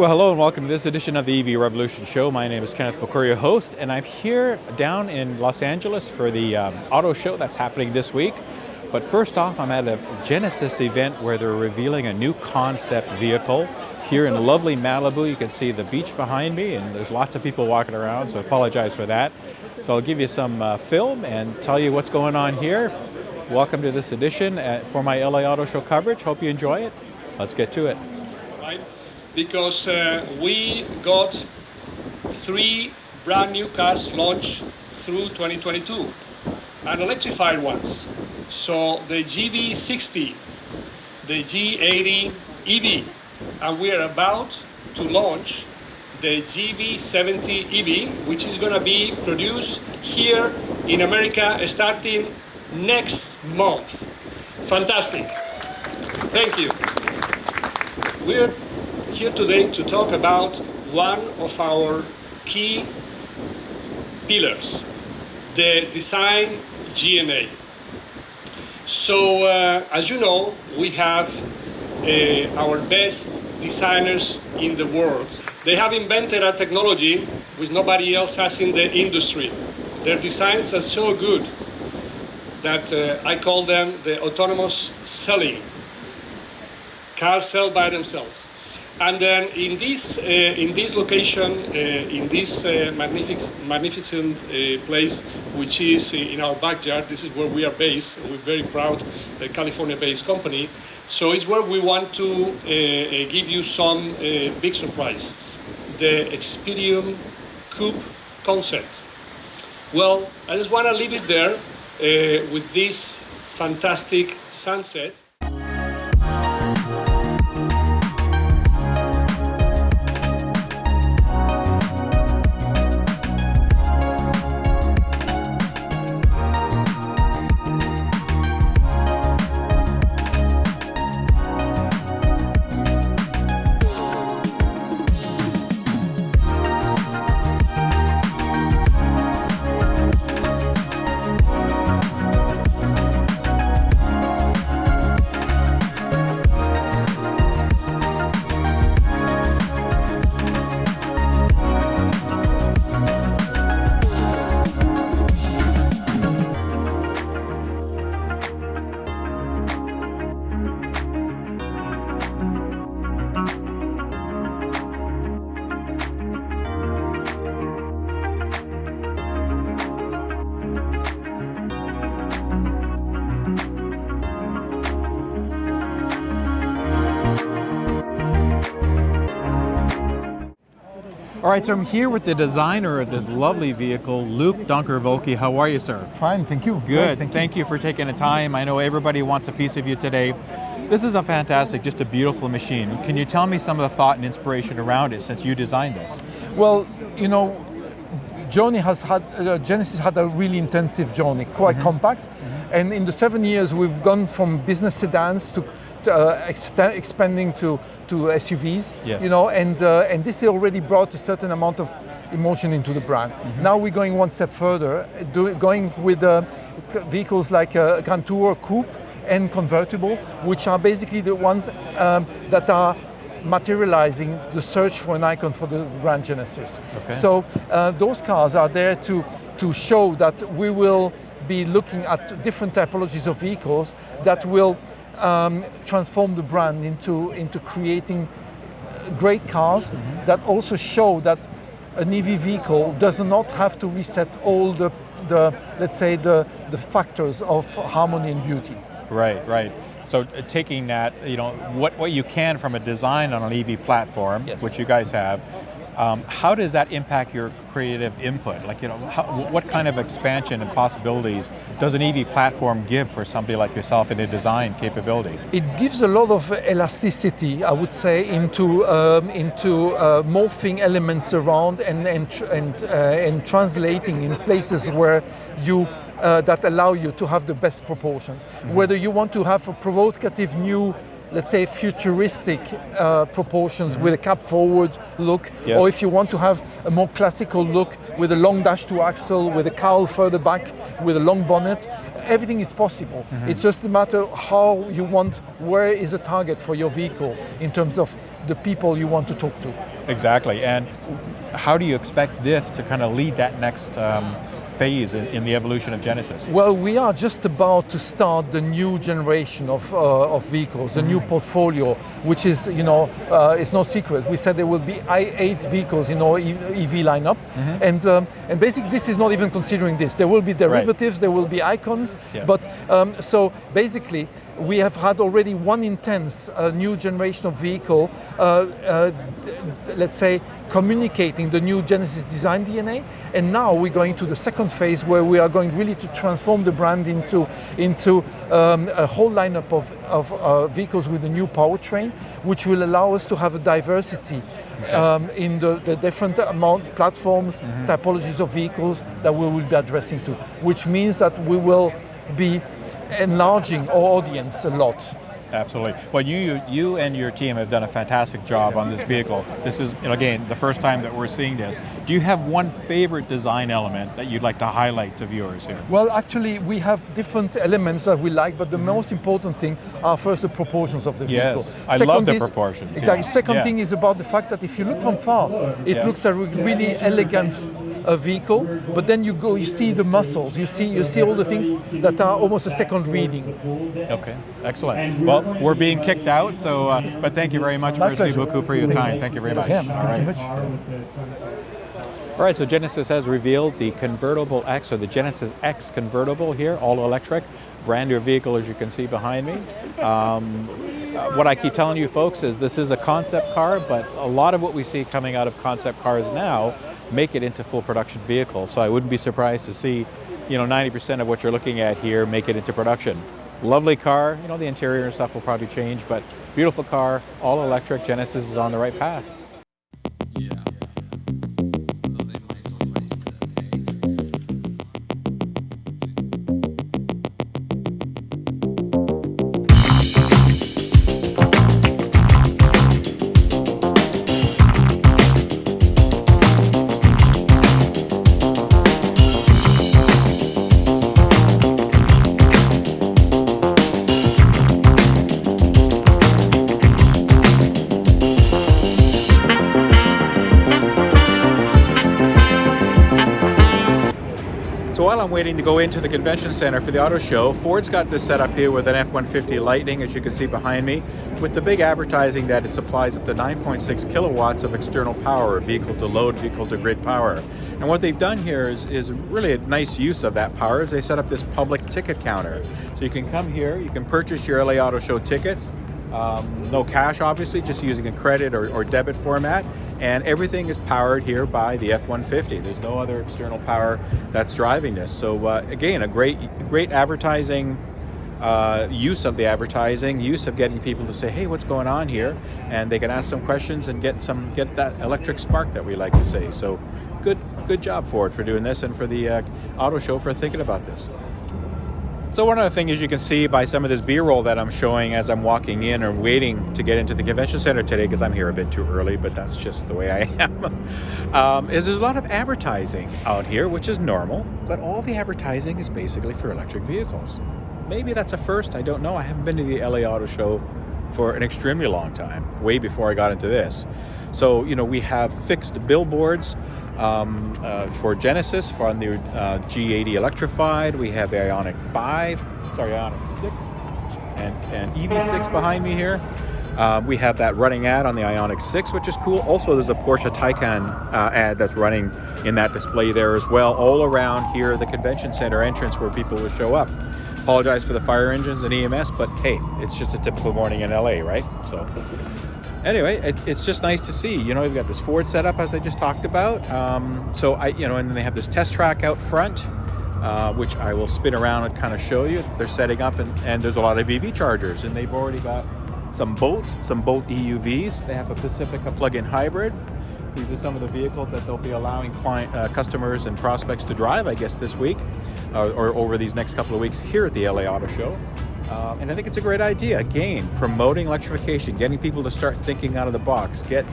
Well, hello and welcome to this edition of the EV Revolution Show. My name is Kenneth McCoy, your host, and I'm here down in Los Angeles for the auto show that's happening this week. But first off, I'm at a Genesis event where they're revealing a new concept vehicle here in lovely Malibu. You can see the beach behind me, and there's lots of people walking around, so I apologize for that. So I'll give you some film and tell you what's going on here. Welcome to this edition for my LA Auto Show coverage. Hope you enjoy it. Let's get to it. Right? Because we got 3 brand new cars launched through 2022 and electrified ones. So the GV60, the G80 EV, and we are about to launch the GV70 EV, which is going to be produced here in America starting next month. Fantastic. Thank you. We're here today to talk about one of our key pillars, the design DNA. So as you know, we have our best designers in the world. They have invented a technology which nobody else has in the industry. Their designs are so good that I call them the autonomous selling. Cars sell by themselves. And then in this location, in this magnificent place, which is in our backyard, this is where we are based. We're very proud, a California-based company. So it's where we want to give you some big surprise. The Expedium Coupe concept. Well, I just want to leave it there with this fantastic sunset. All right, so I'm here with the designer of this lovely vehicle, Luc Donkervoelke. How are you, sir? Fine, thank you. Good. Great, thank you for taking the time. I know everybody wants a piece of you today. This is a fantastic, just a beautiful machine. Can you tell me some of the thought and inspiration around it since you designed this? Well, you know, Genesis had a really intensive journey, quite compact. And in the 7 years, we've gone from business sedans to expanding to SUVs, yes. You know, and this already brought a certain amount of emotion into the brand. Now we're going one step further, going with vehicles like Grand Tour, Coupe, and Convertible, which are basically the ones that are materializing the search for an icon for the brand Genesis. Okay. So those cars are there to show that we will be looking at different typologies of vehicles that will transform the brand into creating great cars that also show that an EV vehicle does not have to reset all the let's say the factors of harmony and beauty. Right, right. So taking that, you know, what you can from a design on an EV platform, Yes. which you guys have, how does that impact your creative input? Like, you know, what kind of expansion and possibilities does an EV platform give for somebody like yourself in a design capability? It gives a lot of elasticity, I would say, into morphing elements around and translating in places where you that allow you to have the best proportions. Whether you want to have a provocative new, let's say, futuristic proportions with a cab forward look, yes. or if you want to have a more classical look with a long dash to axle, with a cowl further back, with a long bonnet, everything is possible. It's just a matter how you want, where is a target for your vehicle in terms of the people you want to talk to. Exactly. And how do you expect this to kind of lead that next phase in the evolution of Genesis? Well, we are just about to start the new generation of vehicles, the new portfolio, which is, it's no secret. We said there will be 8 vehicles in our EV lineup, and basically this is not even considering this. There will be derivatives, there will be icons, but so basically we have had already one intense new generation of vehicle, let's say, communicating the new Genesis design DNA, and now we're going to the second phase where we are going really to transform the brand into a whole lineup of vehicles with a new powertrain, which will allow us to have a diversity in the different platforms, typologies of vehicles that we will be addressing to, which means that we will be enlarging our audience a lot. Absolutely. Well, you and your team have done a fantastic job on this vehicle. This is, again, the first time that we're seeing this. Do you have one favorite design element that you'd like to highlight to viewers here? Well, actually, we have different elements that we like, but the most important thing are first the proportions of the vehicle. Yes, I love the proportions. Exactly. Second thing is about the fact that if you look from far, it looks a really elegant vehicle, but then you see the muscles, you see all the things that are almost a second reading. Okay, excellent. Well, we're being kicked out, so but thank you very much. Merci beaucoup for your time. Thank you very much. Thank you much. All right, so Genesis has revealed the Convertible X, or the Genesis X Convertible here, all electric, brand new vehicle as you can see behind me. What I keep telling you folks is this is a concept car, but a lot of what we see coming out of concept cars now make it into full production vehicles. So I wouldn't be surprised to see, 90% of what you're looking at here make it into production. Lovely car, the interior and stuff will probably change, but beautiful car, all electric. Genesis is on the right path. So while I'm waiting to go into the convention center for the auto show, Ford's got this set up here with an F-150 Lightning, as you can see behind me, with the big advertising that it supplies up to 9.6 kilowatts of external power, vehicle to load, vehicle to grid power. And what they've done here is really a nice use of that power, is they set up this public ticket counter. So you can come here, you can purchase your LA Auto Show tickets, no cash obviously, just using a credit or debit format, and everything is powered here by the F-150. There's no other external power that's driving this. So again, a great advertising use of the advertising, use of getting people to say, hey, what's going on here? And they can ask some questions and get that electric spark that we like to say. So good job, Ford, for doing this, and for the auto show for thinking about this. So one other thing, as you can see by some of this B-roll that I'm showing as I'm walking in or waiting to get into the convention center today, because I'm here a bit too early, but that's just the way I am, is there's a lot of advertising out here, which is normal, but all the advertising is basically for electric vehicles. Maybe that's a first, I don't know. I haven't been to the LA Auto Show for an extremely long time, way before I got into this. So, we have fixed billboards for Genesis, for the G80 electrified. We have the IONIQ 6 and EV6 behind me here. We have that running ad on the IONIQ 6, which is cool. Also, there's a Porsche Taycan ad that's running in that display there as well, all around here, the convention center entrance where people will show up. Apologize for the fire engines and EMS, but hey, it's just a typical morning in LA, right? So anyway, it's just nice to see. You've got this Ford setup, as I just talked about. And then they have this test track out front, which I will spin around and kind of show you. They're setting up, and there's a lot of EV chargers, and they've already got some Bolt EUVs. They have a Pacifica plug-in hybrid. These are some of the vehicles that they'll be allowing customers and prospects to drive, I guess, this week or over these next couple of weeks here at the LA Auto Show. And I think it's a great idea. Again, promoting electrification, getting people to start thinking out of the box, get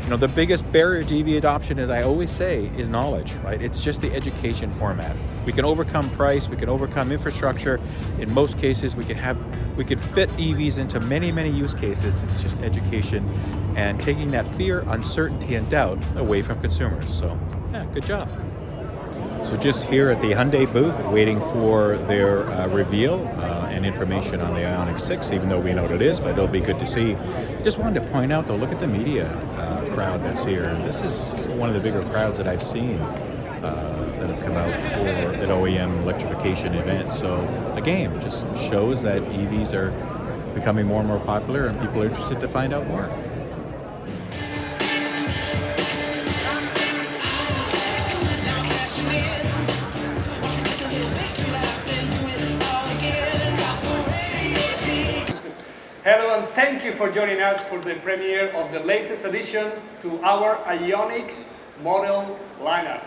You know, the biggest barrier to EV adoption, as I always say, is knowledge, right? It's just the education format. We can overcome price, we can overcome infrastructure. In most cases, we could fit EVs into many, many use cases. It's just education and taking that fear, uncertainty, and doubt away from consumers. So, yeah, good job. So just here at the Hyundai booth, waiting for their reveal and information on the IONIQ 6, even though we know what it is, but it'll be good to see. Just wanted to point out, though, look at the media crowd that's here. This is one of the bigger crowds that I've seen that have come out for an OEM electrification event. So again, just shows that EVs are becoming more and more popular and people are interested to find out more. Hello and thank you for joining us for the premiere of the latest addition to our IONIQ model lineup.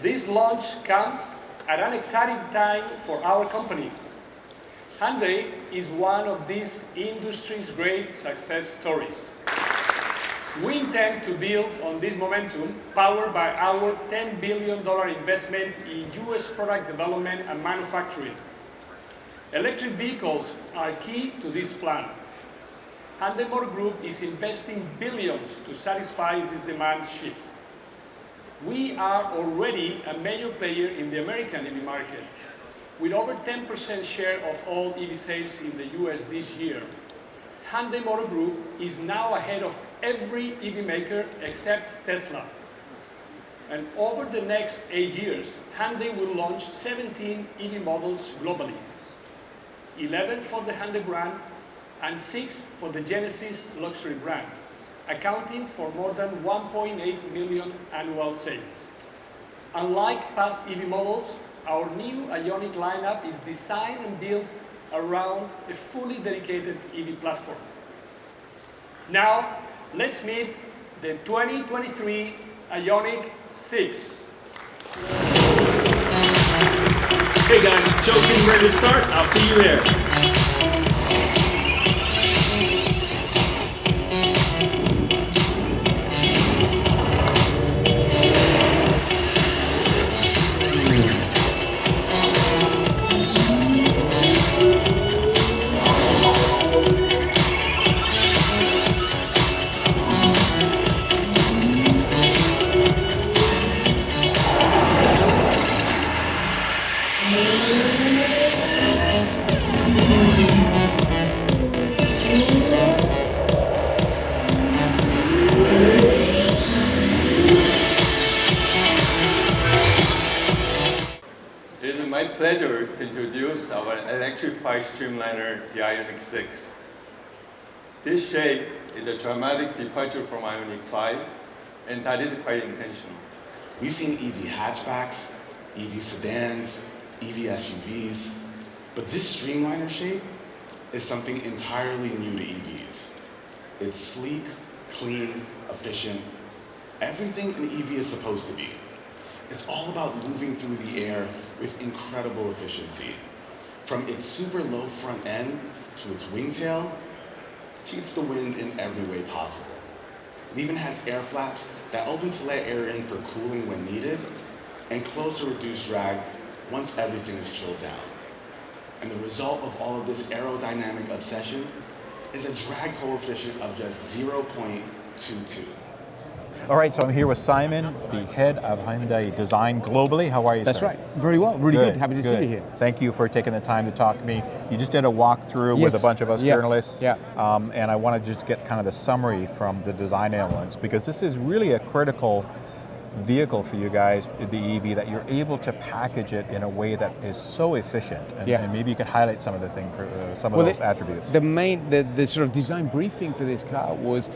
This launch comes at an exciting time for our company. Hyundai is one of this industry's great success stories. We intend to build on this momentum powered by our $10 billion investment in US product development and manufacturing. Electric vehicles are key to this plan. Hyundai Motor Group is investing billions to satisfy this demand shift. We are already a major player in the American EV market, with over 10% share of all EV sales in the US this year. Hyundai Motor Group is now ahead of every EV maker except Tesla. And over the next 8 years, Hyundai will launch 17 EV models globally. 11 for the Hyundai brand and 6 for the Genesis luxury brand, accounting for more than 1.8 million annual sales. Unlike past EV models, our new IONIQ lineup is designed and built around a fully dedicated EV platform. Now, let's meet the 2023 IONIQ 6. Hey guys, show's getting ready to start. I'll see you there. It is my pleasure to introduce our electrified streamliner, the IONIQ 6. This shape is a dramatic departure from IONIQ 5, and that is quite intentional. We've seen EV hatchbacks, EV sedans, EV SUVs, but this streamliner shape is something entirely new to EVs. It's sleek, clean, efficient, everything an EV is supposed to be. It's all about moving through the air with incredible efficiency. From its super low front end to its wingtail, cheats the wind in every way possible. It even has air flaps that open to let air in for cooling when needed, and close to reduce drag once everything is chilled down. And the result of all of this aerodynamic obsession is a drag coefficient of just 0.22. All right, so I'm here with Simon, the head of Hyundai Design globally. How are you, That's sir? right. Very well. Really good. Happy to see you here. Thank you for taking the time to talk to me. You just did a walkthrough with a bunch of us journalists. Yeah. And I want to just get kind of the summary from the design elements, because this is really a critical vehicle for you guys, the EV, that you're able to package it in a way that is so efficient. And maybe you could highlight some of the those attributes. The sort of design briefing for this car was,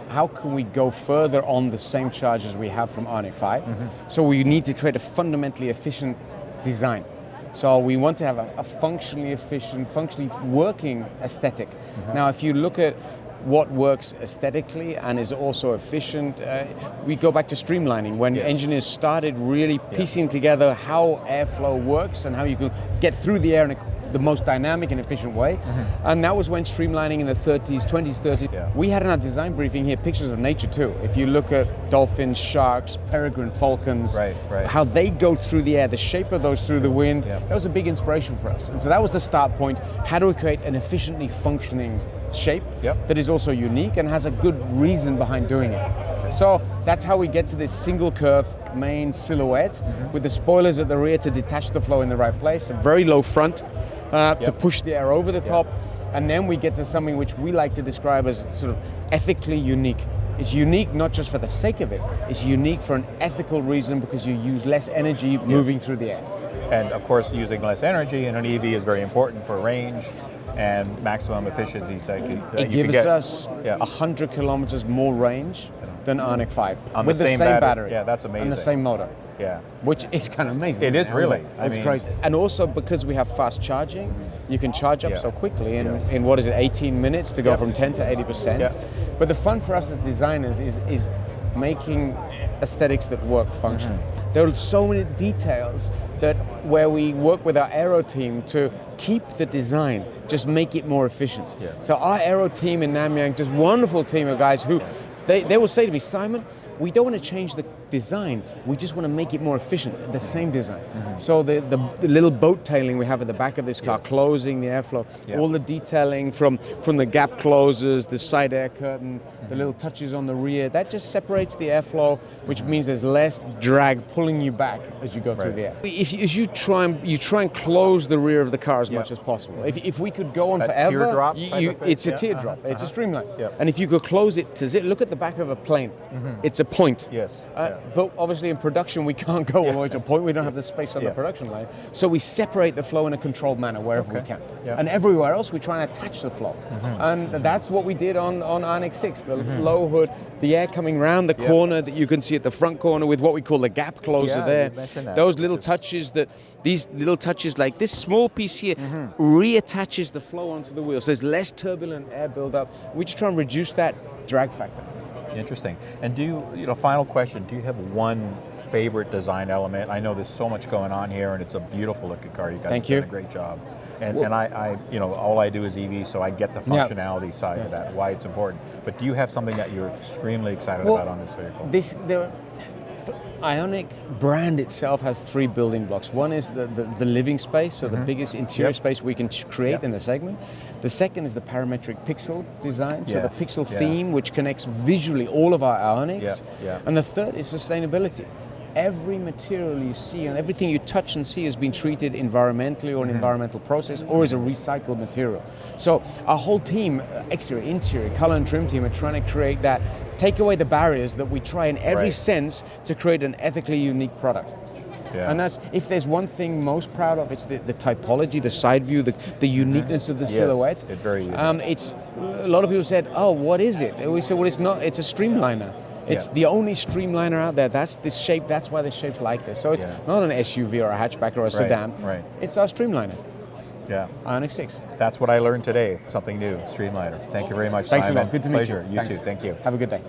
how can we go further on the same charge as we have from IONIQ 5? Mm-hmm. So we need to create a fundamentally efficient design. So we want to have a functionally efficient, functionally working aesthetic. Mm-hmm. Now, if you look at what works aesthetically and is also efficient, we go back to streamlining, when engineers started really piecing together how airflow works and how you can get through the air in the most dynamic and efficient way. And that was when streamlining in the 20s, 30s. Yeah. We had in our design briefing here pictures of nature too. If you look at dolphins, sharks, peregrine falcons, Right. how they go through the air, the shape of those through the wind, Yeah. that was a big inspiration for us. And so that was the start point. How do we create an efficiently functioning shape Yep. that is also unique and has a good reason behind doing it? So that's how we get to this single curve main silhouette with the spoilers at the rear to detach the flow in the right place, a very low front to push the air over the top, and then we get to something which we like to describe as sort of ethically unique. It's unique not just for the sake of it, it's unique for an ethical reason because you use less energy moving through the air. And of course, using less energy in an EV is very important for range and maximum efficiency. So It gives us 100 kilometers more range than IONIQ 5 On with the the same same battery. battery. Yeah, that's amazing. And the same motor. Yeah. Which is kind of amazing. It is really. I It's mean- crazy. And also because we have fast charging, you can charge up Yeah. so quickly in, Yeah. in what is it, 18 minutes to go Yeah. from 10 to 80%. Yeah. But the fun for us as designers is making aesthetics that work functionally. There are so many details that where we work with our aero team to keep the design, just make it more efficient. Yes. So our aero team in Namyang, just wonderful team of guys who they will say to me, Simon, we don't want to change the design, we just want to make it more efficient, the same design. So the little boat tailing we have at the back of this car, closing the airflow, all the detailing from the gap closers, the side air curtain, the little touches on the rear, that just separates the airflow, which means there's less drag pulling you back as you go through the air. If you try and close the rear of the car as much as possible. If we could go on That forever, teardrop type of thing? it's a Yeah. teardrop, it's a streamline. Yeah. And if you could close it to zip, look at the back of a plane, it's a point. Yes. But obviously in production we can't go all the way to a point, we don't have the space on the production line. So we separate the flow in a controlled manner wherever we can. Yeah. And everywhere else we try and attach the flow. And that's what we did on IONIQ 6, the low hood, the air coming round the corner that you can see at the front corner with what we call the gap closer Yeah, there. you mentioned that. Those little touches these little touches like this small piece here reattaches the flow onto the wheel. So there's less turbulent air buildup. We just try and reduce that drag factor. Interesting. And final question, do you have one favorite design element? I know there's so much going on here and it's a beautiful looking car. You guys have done a great job. And I all I do is EV, so I get the functionality side of that, why it's important. But do you have something that you're extremely excited about on this vehicle? IONIQ brand itself has 3 building blocks. One is the living space, so the biggest interior space we can create in the segment. The second is the parametric pixel design, so the pixel theme which connects visually all of our IONIQs. And the third is sustainability. Every material you see and everything you touch and see has been treated environmentally or an environmental process or is a recycled material. So our whole team, exterior, interior, color and trim team, are trying to create that, take away the barriers that we try in every sense to create an ethically unique product. Yeah. And that's, if there's one thing most proud of, it's the typology, the side view, the uniqueness of the silhouette. It's very it's a lot of people said, oh, what is it? And we said, well, it's not, it's a streamliner. It's the only streamliner out there. That's this shape, that's why the shape's like this. So it's not an SUV or a hatchback or a sedan. Right. It's our streamliner. Yeah. IONIQ 6. That's what I learned today, something new, Streamliner. Thank you very much, Thanks Simon. a lot, good to meet you. Pleasure, you too, thank you. Have a good day.